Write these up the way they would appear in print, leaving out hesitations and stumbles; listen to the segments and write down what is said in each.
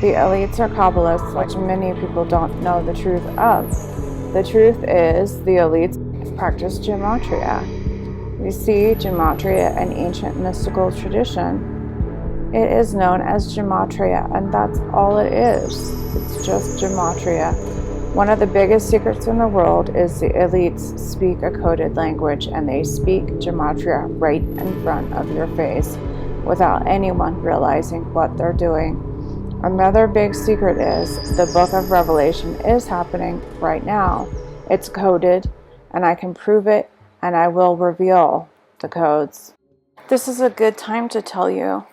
The elites are Kabbalists, which many people don't know the truth of. The truth is the elites practice Gematria. We see Gematria in ancient mystical tradition. It is known as Gematria, and that's all it is. It's just Gematria. One of the biggest secrets in the world is the elites speak a coded language, and they speak Gematria right in front of your face without anyone realizing what they're doing. Another big secret is the book of Revelation is happening right now. It's coded, and I can prove it, and I will reveal the codes. This is a good time to tell you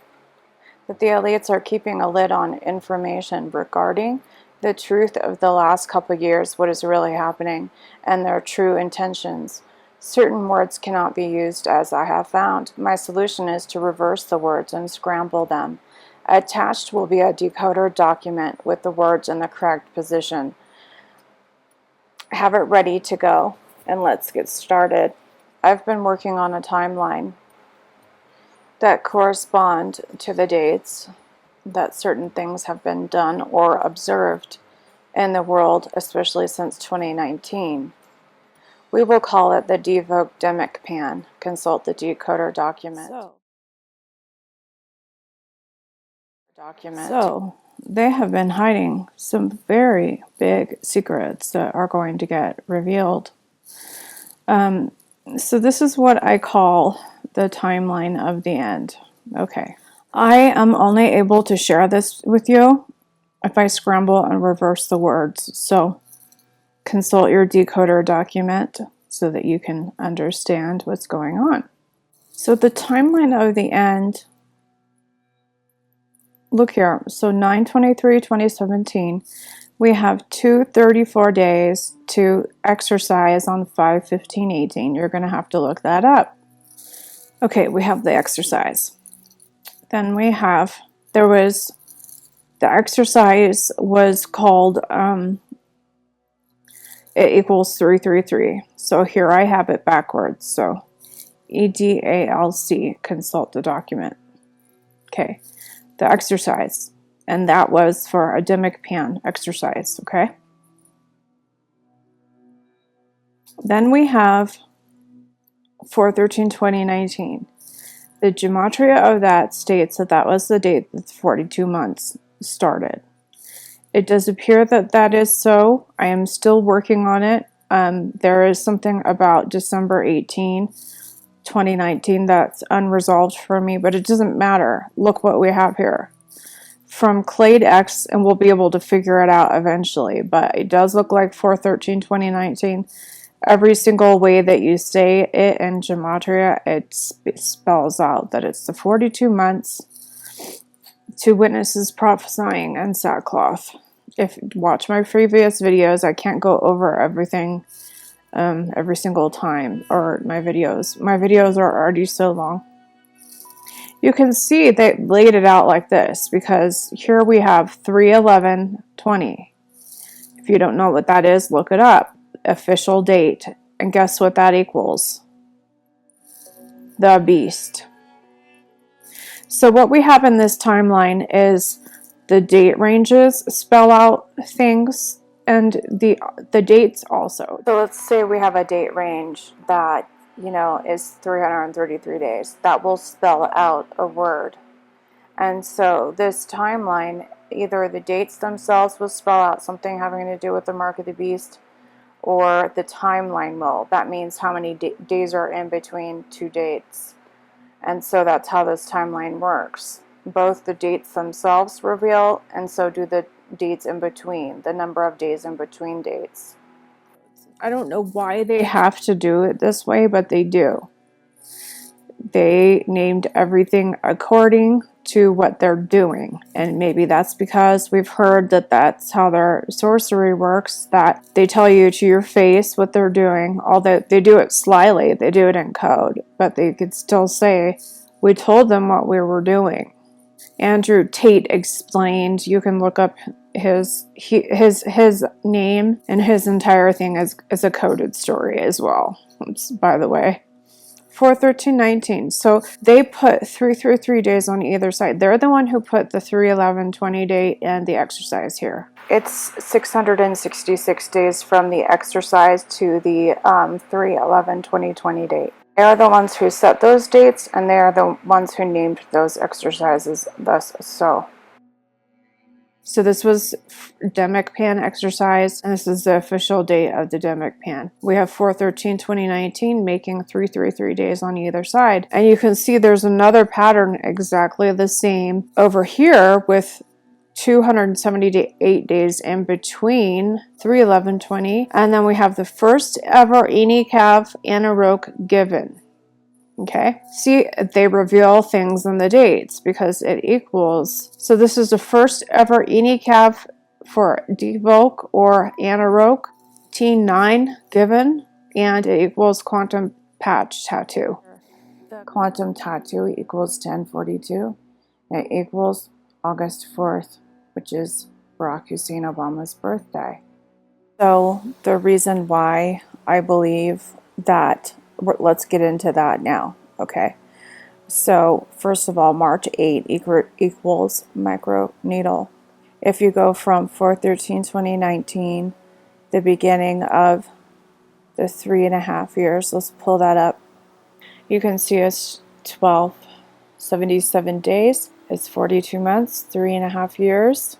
that the elites are keeping a lid on information regarding the truth of the last couple years, what is really happening, and their true intentions. Certain words cannot be used, as I have found. My solution is to reverse the words and scramble them. Attached will be a decoder document with the words in the correct position. Have it ready to go, and let's get started. I've been working on a timeline that correspond to the dates that certain things have been done or observed in the world, especially since 2019. We will call it the DEMICPAN. Consult the decoder document. So they have been hiding some very big secrets that are going to get revealed. So this is what I call the timeline of the end. Okay. I am only able to share this with you if I scramble and reverse the words. So consult your decoder document so that you can understand what's going on. So the timeline of the end, look here. So 9/23/2017, we have 234 days to exercise on 5/15/18. You're going to have to look that up. Okay, we have the exercise. Then we have, the exercise was called, it equals 333. So here I have it backwards. So EDALC, consult the document. Okay, the exercise. And that was for a DEMICPAN exercise, okay? Then we have 4/13/2019. The Gematria of that states that that was the date that the 42 months started. It does appear that that is so. I am still working on it. There is something about December 18, 2019 that's unresolved for me, but it doesn't matter. Look what we have here. From Clade X, and we'll be able to figure it out eventually, but it does look like 4/13/2019. Every single way that you say it in Gematria, it spells out that it's the 42 months to witnesses prophesying in sackcloth. If you watch my previous videos, I can't go over everything every single time, or my videos. My videos are already so long. You can see they laid it out like this, because here we have 3/11/20. If you don't know what that is, look it up. Official date. And guess what that equals? The beast. So what we have in this timeline is the date ranges spell out things, and the dates also. So let's say we have a date range that, you know, is 333 days. That will spell out a word. And so this timeline, either the dates themselves will spell out something having to do with the mark of the beast, or the timeline will. That means how many days are in between two dates. And so that's how this timeline works. Both the dates themselves reveal, and so do the dates in between, the number of days in between dates. I don't know why they have to do it this way, but they do. They named everything according to what they're doing, and maybe that's because we've heard that that's how their sorcery works, that they tell you to your face what they're doing, although they do it slyly, they do it in code, but they could still say, we told them what we were doing. Andrew Tate explained, you can look up his name, and his entire thing is a coded story as well, by the way. 4/13/19. So they put 333 days on either side. They're the one who put the 3/11/20 date and the exercise here. It's 666 days from the exercise to the 3/11/2020 date. They are the ones who set those dates, and they are the ones who named those exercises thus so. So this was DEMICPAN exercise, and this is the official date of the DEMICPAN. We have 4/13/2019 making 333 days on either side. And you can see there's another pattern exactly the same over here with 278 days in between 3/11/20. And then we have the first ever ENICAV anaerobic given. Okay, see, they reveal things in the dates because it equals. So this is the first ever ENICAV for DEVOC or anaerobic T9 given, and it equals quantum patch tattoo. The quantum tattoo equals 1042. It equals August 4th, which is Barack Hussein Obama's birthday. So the reason why I believe that, let's get into that now. Okay, so first of all, March 8 equals microneedle. If you go from 4/13/2019, the beginning of the 3.5 years, let's pull that up. You can see it's 1277 days. It's 42 months, 3.5 years.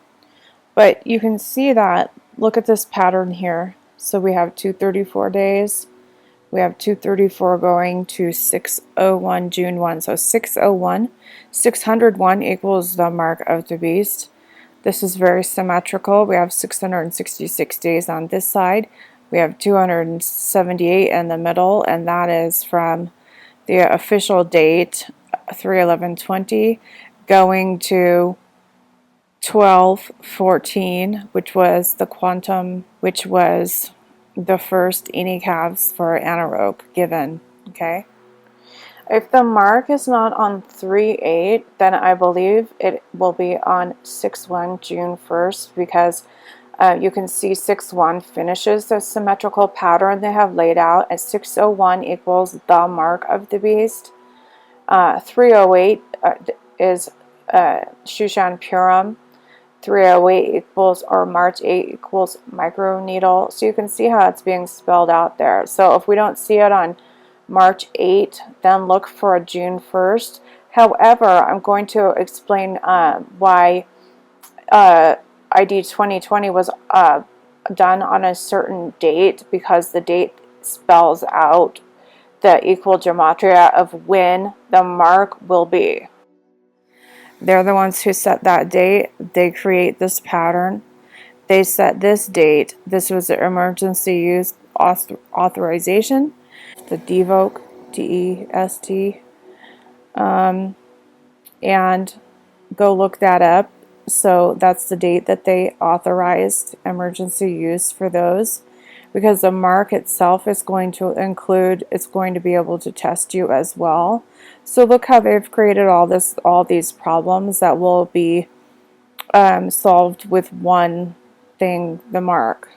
But you can see that, look at this pattern here. So we have 234 days. We have 234 going to 601 June 1. So 601, 601 equals the mark of the beast. This is very symmetrical. We have 666 days on this side. We have 278 in the middle, and that is from the official date, 3/11/20, going to 12/14, which was the quantum, which was the first ENICAVs for anaerobic given. Okay, if the mark is not on 3/8, then I believe it will be on 6/1 June 1st, because you can see 6/1 finishes the symmetrical pattern they have laid out, and 601 equals the mark of the beast. 308 is Shushan Purim. 308 equals, or March 8 equals microneedle. So you can see how it's being spelled out there. So if we don't see it on March 8, then look for June 1st. However, I'm going to explain why ID 2020 was done on a certain date, because the date spells out the equal gematria of when the mark will be. They're the ones who set that date. They create this pattern. They set this date. This was the emergency use authorization, the DEVOC, DEST, and go look that up. So that's the date that they authorized emergency use for those, because the mark itself is going to include, it's going to be able to test you as well. So look how they've created all these problems that will be solved with one thing, the mark.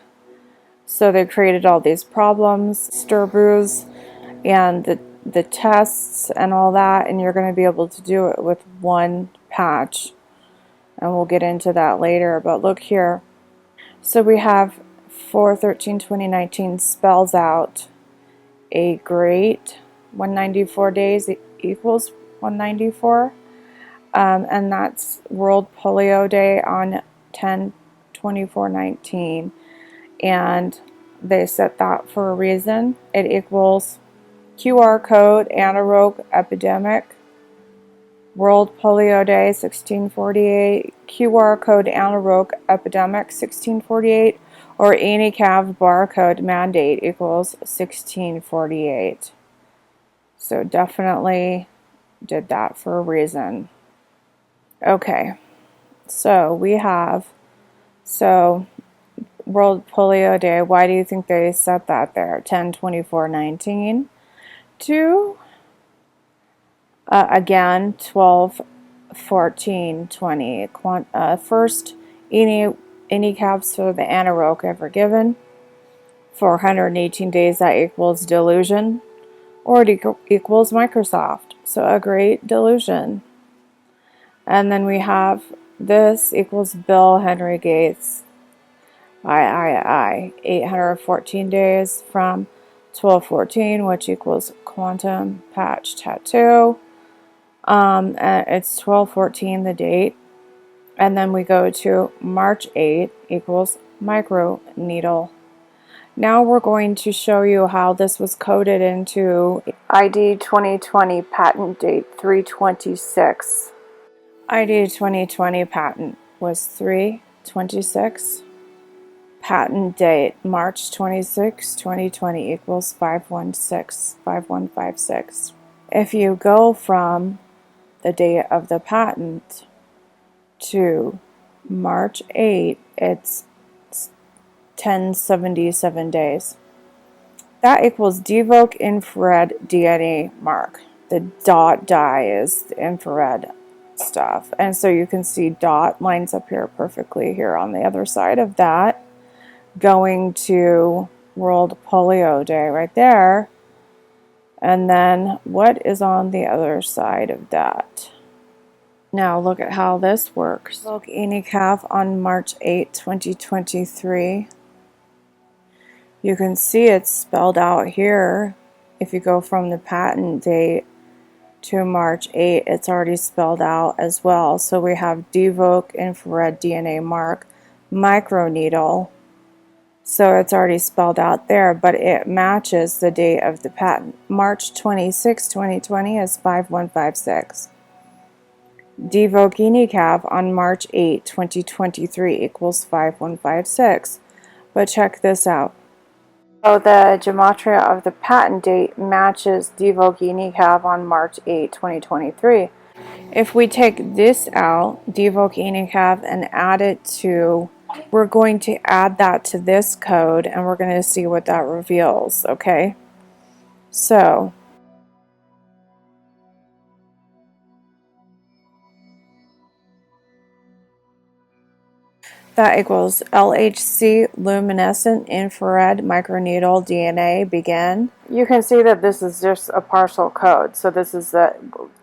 So they created all these problems, Sturbrews, and the tests and all that, and you're going to be able to do it with one patch. And we'll get into that later, but look here. So we have 4/13/2019 spells out a great 194 days equals 194, and that's World Polio Day on 10/24/19, and they set that for a reason. It equals QR code anaerobic epidemic, World Polio Day 1648, QR code anaerobic epidemic 1648, or ENICAV barcode mandate equals 1648. So definitely did that for a reason. Okay, so we have, World Polio Day, why do you think they set that there? 10/24/19 to again 12/14/20. First ENICAVs for the anaerobic ever given. 418 days, that equals delusion. or it equals Microsoft. So a great delusion. And then we have this equals Bill Henry Gates. 814 days from 1214, which equals quantum patch tattoo. And it's 1214 the date. And then we go to March 8 equals micro needle. Now we're going to show you how this was coded into ID 2020 patent date 326. ID 2020 patent was 326. Patent date March 26, 2020 equals 5156. If you go from the date of the patent to March 8, it's 1077 days. That equals DEVOC infrared DNA mark. The dot die is the infrared stuff. And so you can see dot lines up here perfectly here on the other side of that, going to World Polio Day right there. And then what is on the other side of that? Now look at how this works. Look, ENICAF on March 8, 2023. You can see it's spelled out here. If you go from the patent date to March 8, it's already spelled out as well. So we have DEVOC infrared DNA mark microneedle. So it's already spelled out there, but it matches the date of the patent. March 26, 2020 is 5156. DEVOC ENICAF on March 8, 2023 equals 5156. But check this out. So the gematria of the patent date matches DEVOC ENICAF on March 8, 2023. If we take this out, DEVOC ENICAF, and add it to, we're going to add that to this code and we're going to see what that reveals, okay? So that equals LHC luminescent infrared microneedle DNA begin. You can see that this is just a partial code. So this is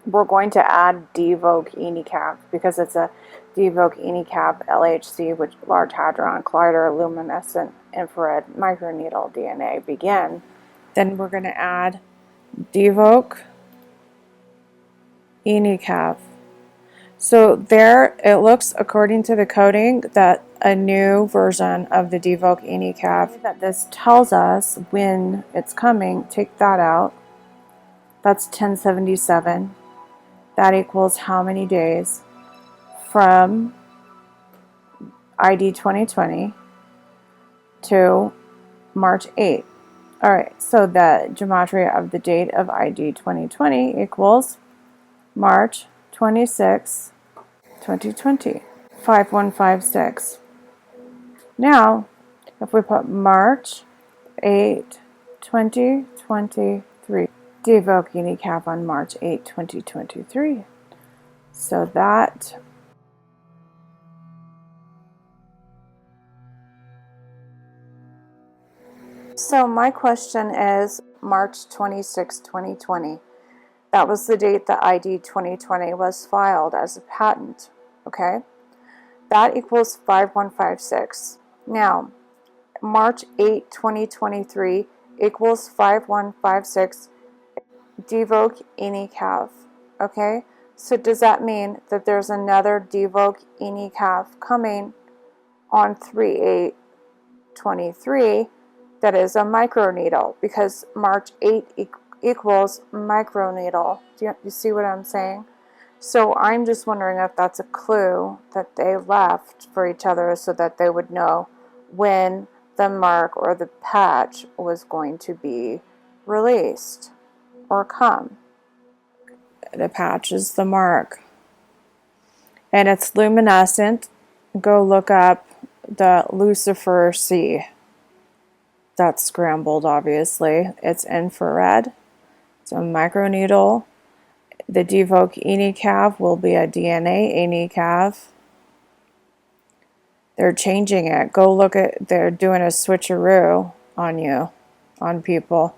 we're going to add DEVOC ENICAF because it's a DEVOC ENICAF LHC, which Large Hadron Collider luminescent infrared microneedle DNA begin. Then we're going to add DEVOC ENICAF. So there it looks, according to the coding, that a new version of the DEVOC ENICAF, that this tells us when it's coming. Take that out. That's 1077. That equals how many days from ID 2020 to March 8. Alright, so the gematria of the date of ID 2020 equals March 26, 2020, 5156. Now, if we put March 8, 2023, DEVOC ENICAF on March 8, 2023. So that So my question is March 26, 2020. That was the date that ID 2020 was filed as a patent, okay? That equals 5156. Now, March 8, 2023 equals 5156 DEVOC ENICAF, okay? So does that mean that there's another DEVOC ENICAF coming on 3/8/23 that is a microneedle, because March 8 equals microneedle. Do you see what I'm saying? So I'm just wondering if that's a clue that they left for each other so that they would know when the mark or the patch was going to be released or come. The patch is the mark. And it's luminescent. Go look up the Lucifer C. That's scrambled, obviously. It's infrared. It's a microneedle. The DEVOC ENICAF will be a DNA ENICAF. They're changing it. Go look at, they're doing a switcheroo on you, on people.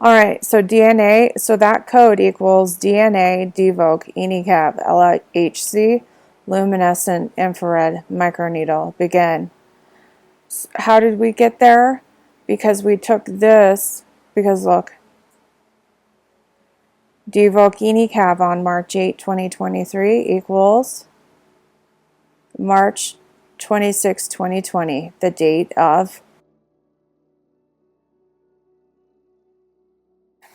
All right, so DNA, so that code equals DNA, DEVOC, ENICAV, LHC, luminescent infrared microneedle, begin. How did we get there? Because we took this, because look, DEVOC ENICAV on March 8, 2023 equals March 26, 2020, the date of,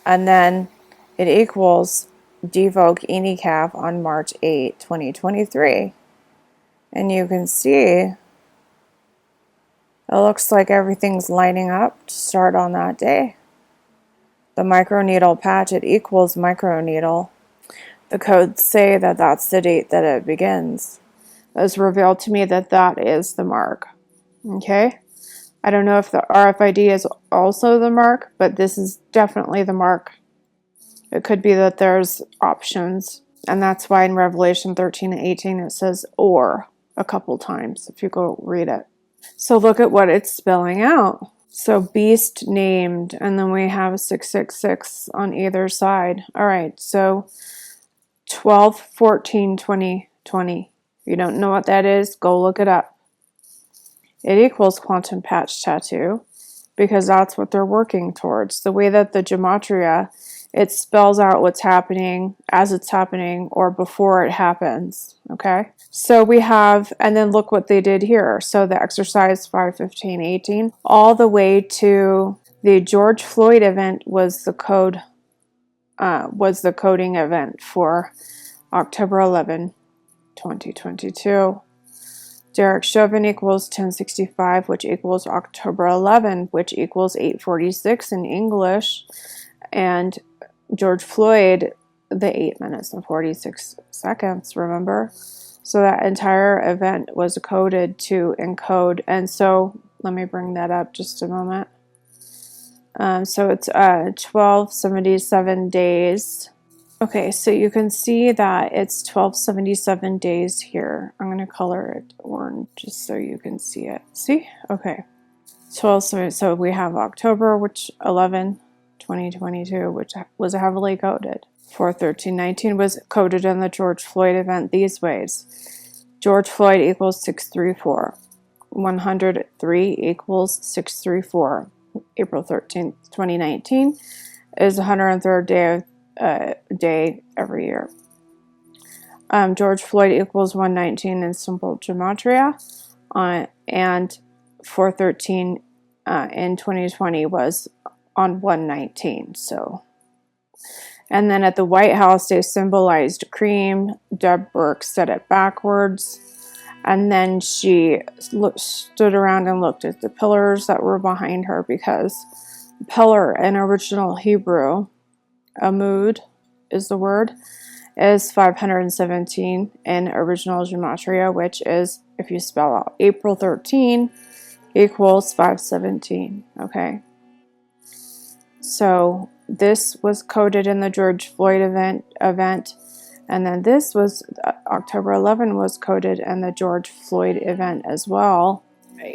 and then it equals DEVOC ENICAV on March 8, 2023. And you can see it looks like everything's lining up to start on that day. The microneedle patch, it equals microneedle. The codes say that that's the date that it begins. It was revealed to me that that is the mark. Okay? I don't know if the RFID is also the mark, but this is definitely the mark. It could be that there's options, and that's why in Revelation 13 and 18 it says or a couple times if you go read it. So look at what it's spelling out. So beast named, and then we have 666 on either side. All right, so 12/14/2020. If you don't know what that is, go look it up. It equals quantum patch tattoo because that's what they're working towards. The way that the gematria, it spells out what's happening as it's happening or before it happens, okay? So we have, and then look what they did here. So the exercise 5/15/18, all the way to the George Floyd event was the code, was the coding event for October 11, 2022. Derek Chauvin equals 1065, which equals October 11, which equals 846 in English. And George Floyd, the 8 minutes and 46 seconds, remember? So that entire event was coded to encode. And so let me bring that up just a moment. So it's 1277 days. Okay, so you can see that it's 1277 days here. I'm going to color it orange just so you can see it. See? Okay. 12, so we have October, which 11, 2022, which was heavily coded. 4/13/19 was coded in the George Floyd event these ways. George Floyd equals 634. 103 equals 634. April 13th, 2019 is the 103rd day every year. George Floyd equals 119 in simple gematria, and 4/13 in 2020 was on 119. So, and then at the White House they symbolized cream. Deb Burke said it backwards, and then she stood around and looked at the pillars that were behind her, because pillar in original Hebrew, amud is the word, is 517 in original gematria, which is, if you spell out April 13 equals 517. Okay, so this was coded in the George Floyd event, and then this was October 11 was coded in the George Floyd event as well.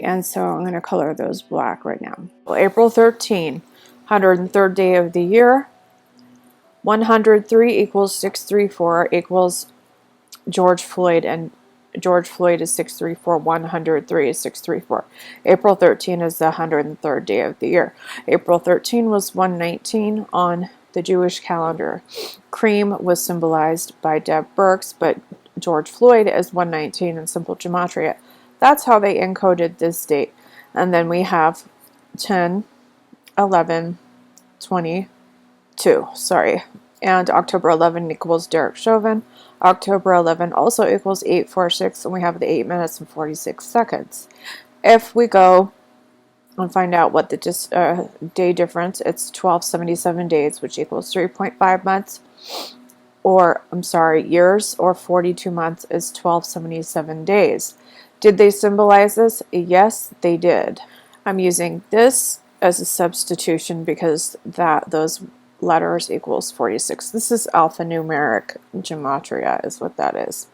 And so I'm going to color those black right now. Well, April 13, 103rd day of the year. 103 equals 634 equals George Floyd, and George Floyd is 634. 103 is 634. April 13 is the 103rd day of the year. April 13 was 119 on the Jewish calendar. Cream was symbolized by Deb Burks, but George Floyd is 119 in simple gematria. That's how they encoded this date. And then we have 10, 11, 22, sorry. And October 11 equals Derek Chauvin. October 11 also equals 846, and we have the 8 minutes and 46 seconds. If we go and find out what the day difference, it's 1277 days, which equals 3.5 months, or I'm sorry, years, or 42 months is 1277 days. Did they symbolize this? Yes, they did. I'm using this as a substitution because those letters equals 46. This is alphanumeric gematria is what that is.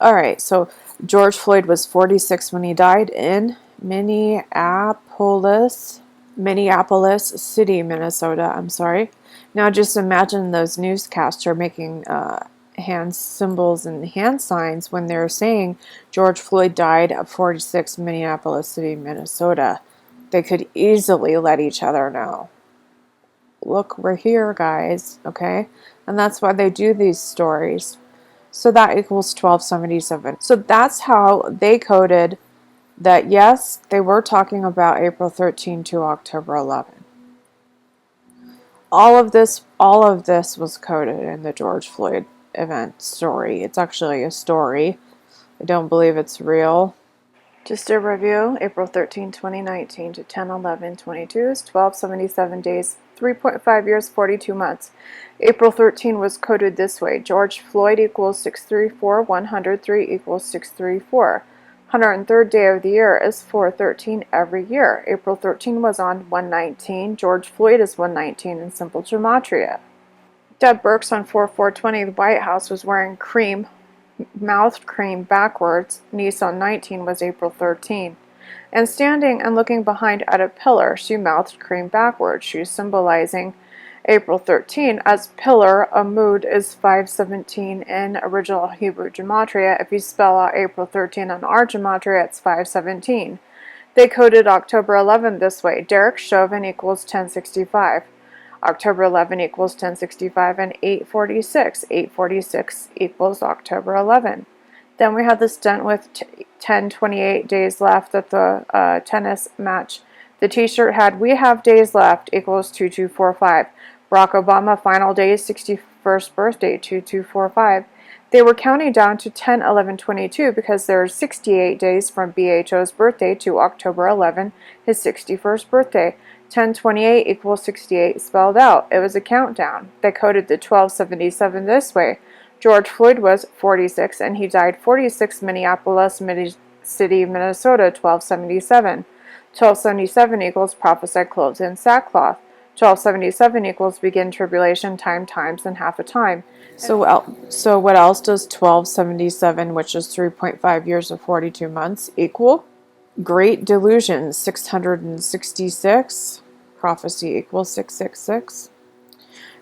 All right, so George Floyd was 46 when he died in Minneapolis. Minneapolis City, Minnesota, I'm sorry. Now just imagine those newscaster making hand symbols and hand signs when they're saying George Floyd died at 46 Minneapolis City, Minnesota. They could easily let each other know. Look, we're here, guys, okay? And that's why they do these stories. So that equals 1277. So that's how they coded that, yes, they were talking about April 13 to October 11. All of this was coded in the George Floyd event story. It's actually a story. I don't believe it's real. Just a review, April 13, 2019 to 10/11/22 is 1277 days, 3.5 years, 42 months. April 13 was coded this way. George Floyd equals 634, 103 equals 634. 103rd day of the year is 4/13 every year. April 13 was on 119. George Floyd is 119 in simple gematria. Deb Burks on 4/4/20, the White House was wearing cream, mouthed cream backwards. NISSAN 19 was April 13. And standing and looking behind at a pillar, she mouthed cream backwards. She's symbolizing April 13 as pillar. A mood is 517 in original Hebrew gematria. If you spell out April 13 on our gematria, it's 517. They coded October 11 this way. Derek Chauvin equals 1065. October 11 equals 1065 and 846. 846 equals October 11. Then we had the stunt with 1028 days left at the tennis match. The t-shirt had "We have days left" equals 2245. Barack Obama final days 61st birthday 2245. They were counting down to 10/11/22 because there are 68 days from BHO's birthday to October 11, his 61st birthday. 1028 equals 68 spelled out. It was a countdown. They coded the 1277 this way. George Floyd was 46 and he died 46 Minneapolis City, Minnesota, 1277. 1277 equals prophesied clothes in sackcloth. 1277 equals begin tribulation, time, times, and half a time. So what else does 1277, which is 3.5 years of 42 months, equal? Great delusion, 666. Prophecy equals 666.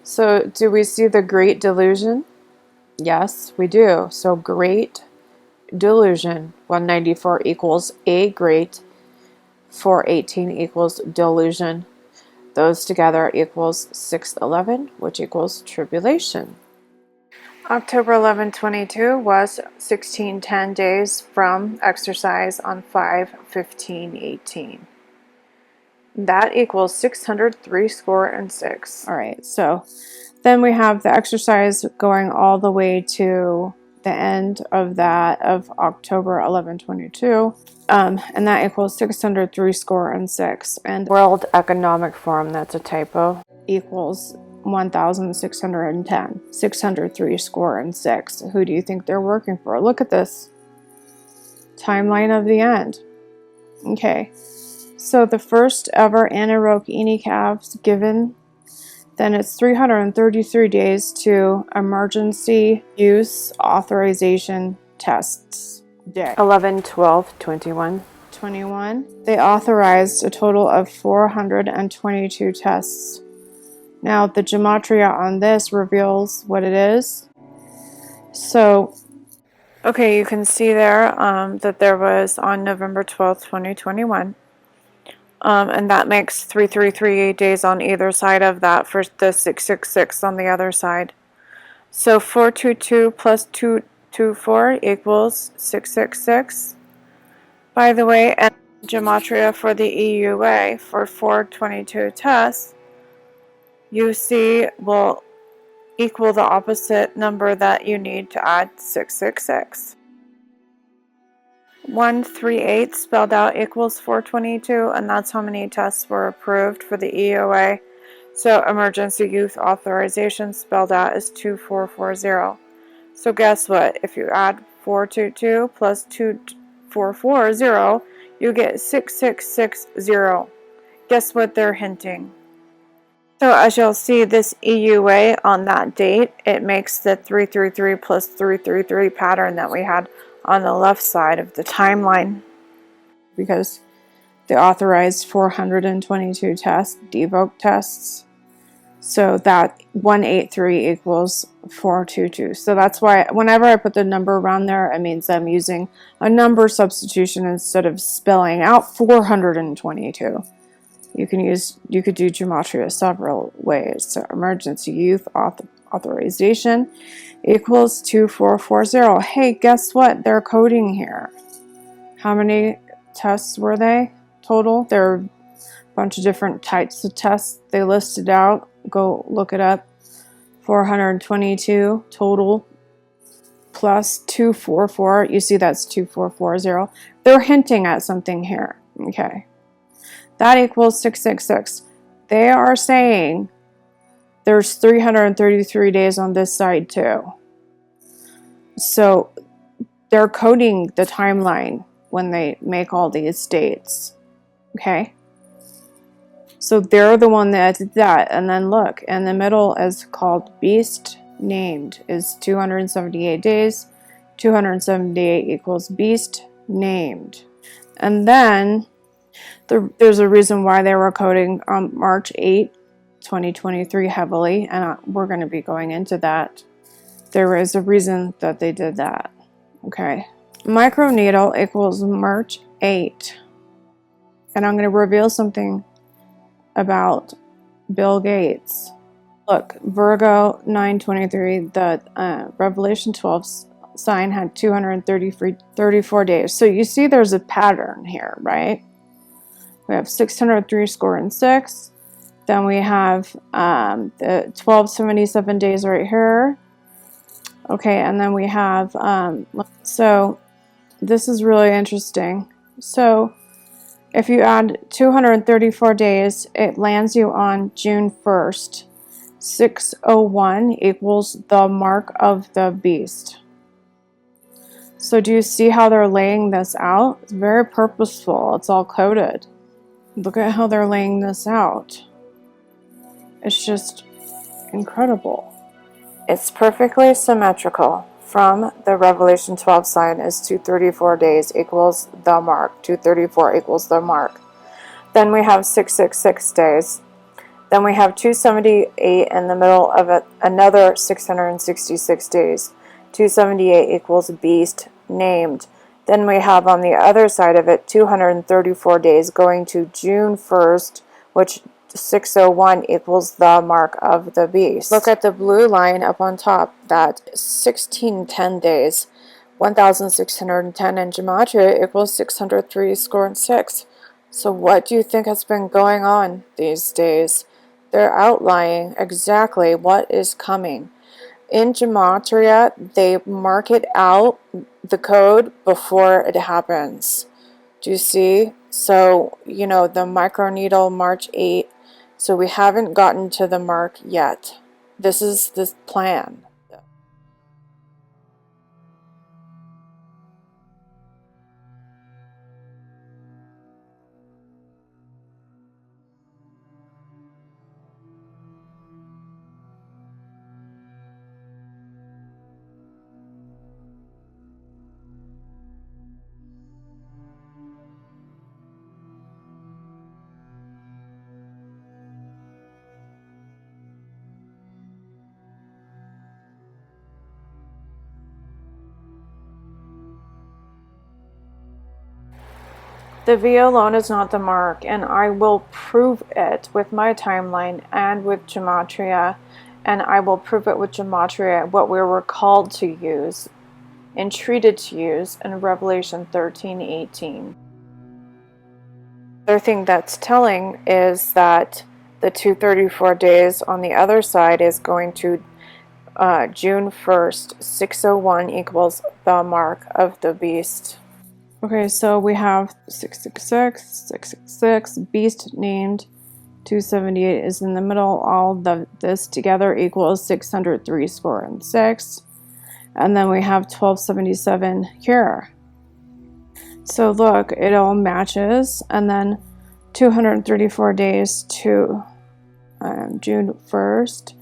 So do we see the great delusion? Yes, we do. So great delusion, 194 equals a great, 418 equals delusion. Those together equals 611, which equals tribulation. October 11/22 was 1610 days from exercise on 5/15/18. That equals 603 score and 6. All right, so then we have the exercise going all the way to the end of that of October 11/22, and that equals 603 score and 6. And World Economic Forum, that's a typo, equals 1610. 603 score and 6. Who do you think they're working for? Look at this timeline of the end. Okay. So the first ever anaerobic calves given, then it's 333 days to emergency use authorization tests day. 11/12/21. They authorized a total of 422 tests. Now the gematria on this reveals what it is. So, okay, you can see there that there was on November 12th, 2021. And that makes 333 days on either side of that for the 666 on the other side. So 422 plus 224 equals 666. By the way, and gematria for the EUA for 422 tests, UC will equal the opposite number that you need to add 666. 138 spelled out equals 422, and that's how many tests were approved for the EOA. So emergency use authorization spelled out is 2440. So guess what? If you add 422 plus 2440, you get 6660. Guess what they're hinting? So as you'll see, this EUA on that date, it makes the 333 plus 333 pattern that we had on the left side of the timeline, because the authorized 422 tests, DEVOC tests. So that 183 equals 422. So that's why whenever I put the number around there, it means I'm using a number substitution instead of spelling out 422. You could do gematria several ways. So emergency youth authorization equals 2440. Hey, guess what? They're coding here. How many tests were they total? There are a bunch of different types of tests they listed out. Go look it up. 422 total plus 244. You see that's 2440. They're hinting at something here. Okay. That equals 666. They are saying there's 333 days on this side too. So they're coding the timeline when they make all these dates. Okay. So they're the one that did that. And then look, in the middle is called beast named is 278 days. 278 equals beast named. And then there's a reason why they were coding March 8, 2023 heavily. And we're going to be going into that. There is a reason that they did that. Okay. Microneedle equals March 8. And I'm going to reveal something about Bill Gates. Look, Virgo 923, the Revelation 12 sign had 234 days. So you see there's a pattern here, right? We have 603 score and 6. Then we have the 1277 days right here. Okay, and then we have, so this is really interesting. So if you add 234 days, it lands you on June 1st. 601 equals the mark of the beast. So do you see how they're laying this out? It's very purposeful. It's all coded. Look at how they're laying this out. It's just incredible. It's perfectly symmetrical. From the Revelation 12 sign is 234 days equals the mark. 234 equals the mark. Then we have 666 days. Then we have 278 in the middle of it, another 666 days. 278 equals beast named. Then we have on the other side of it 234 days going to June 1st, which 601 equals the mark of the beast. Look at the blue line up on top, that 1610 days. 1610 in gematria equals 603 score and 6. So what do you think has been going on these days? They're outlining exactly what is coming. In gematria, they mark it out, the code, before it happens. Do you see? So, you know, the microneedle March 8. So we haven't gotten to the mark yet. This is the plan. The V alone is not the mark, and I will prove it with my timeline and with gematria, and I will prove it with gematria, what we were called to use and treated to use in Revelation 13:18. Other thing that's telling is that the 234 days on the other side is going to June 1st, 601 equals the mark of the beast. Okay, so we have 666, 666, beast named, 278 is in the middle. All this together equals 603 score and 6. And then we have 1277 here. So look, it all matches. And then 234 days to June 1st,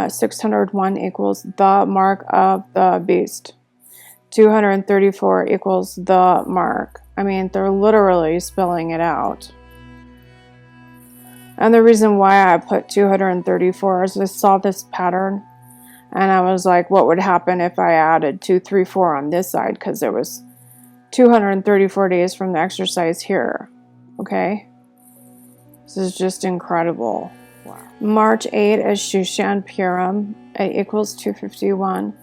601 equals the mark of the beast. 234 equals the mark. I mean, they're literally spelling it out. And the reason why I put 234 is I saw this pattern and I was like, what would happen if I added 234 on this side? Because there was 234 days from the exercise here. Okay? This is just incredible. Wow. March 8 is Shushan Purim. It equals 251.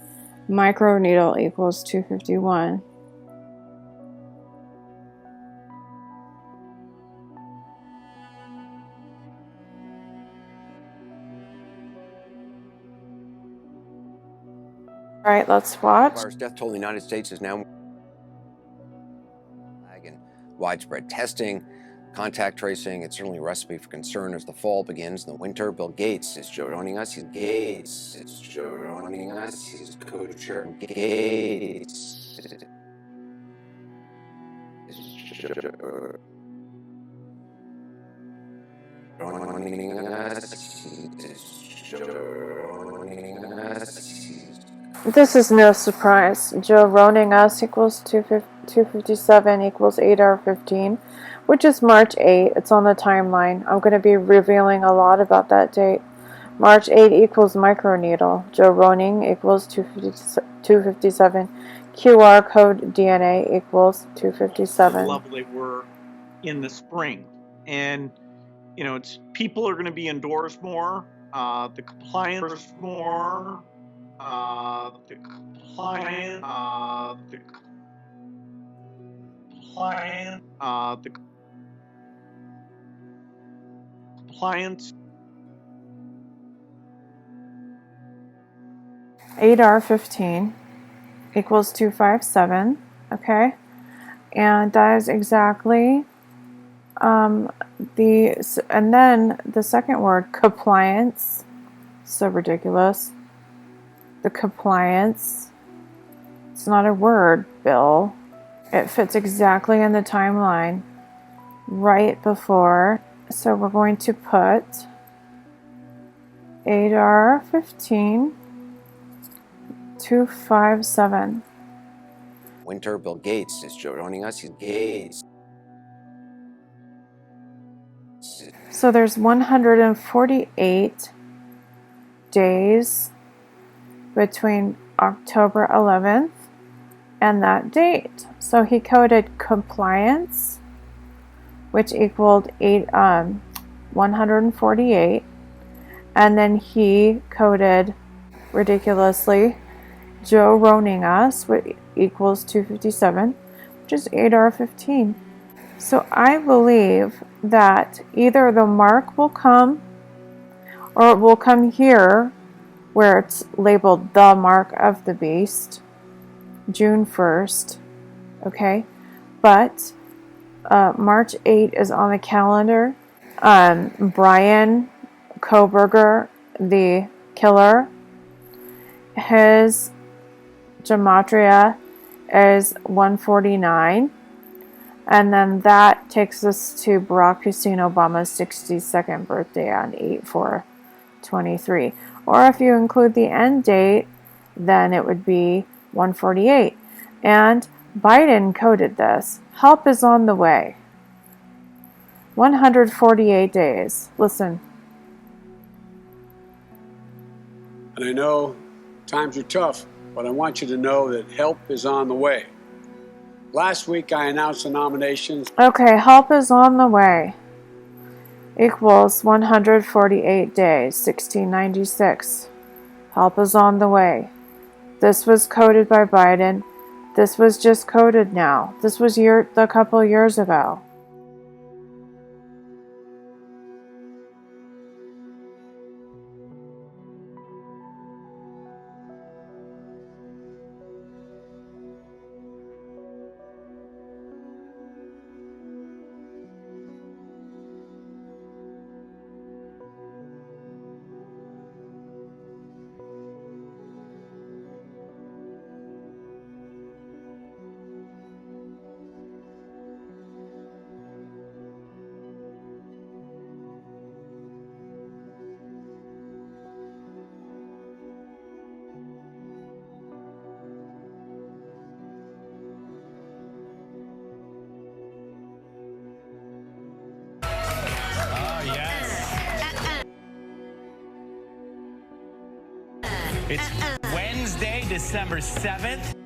Microneedle equals 251. All right, let's watch. Death toll in the United States is now and widespread testing, contact tracing. It's certainly a recipe for concern as the fall begins in the winter. Bill Gates is joining us. He's joining us. He's co-chair Gates. This is no surprise. Joe Roning us equals 257 equals 8R15, which is March 8. It's on the timeline. I'm going to be revealing a lot about that date. March 8 equals microneedle. Joe Roning equals 257. QR code DNA equals 257. The level they were in the spring. And, you know, it's people are going to be indoors more. The compliance more. The compliance. Compliance. 8R15 equals 257, okay? And that is exactly and then the second word, compliance. So ridiculous. The compliance. It's not a word, Bill. It fits exactly in the timeline right before. So we're going to put 8R15 257. Winter. Bill Gates is joining us. He's Gates. So there's 148 days between October 11th and that date. So he coded compliance, which equaled 148, and then he coded ridiculously Joe Roning us, which equals 257, which is 8R15. So I believe that either the mark will come or it will come here where it's labeled the mark of the beast, June 1st, okay? But March 8 is on the calendar. Brian Koberger, the killer, his gematria is 149. And then that takes us to Barack Hussein Obama's 62nd birthday on 8/4/23. Or if you include the end date, then it would be 148. And Biden coded this. Help is on the way. 148 days. Listen. And I know times are tough, but I want you to know that help is on the way. Last week, I announced the nominations. Okay, help is on the way. Equals 148 days, 1696. Help is on the way. This was coded by Biden. This was just coded now. This was a couple years ago. It's Wednesday, December 7th.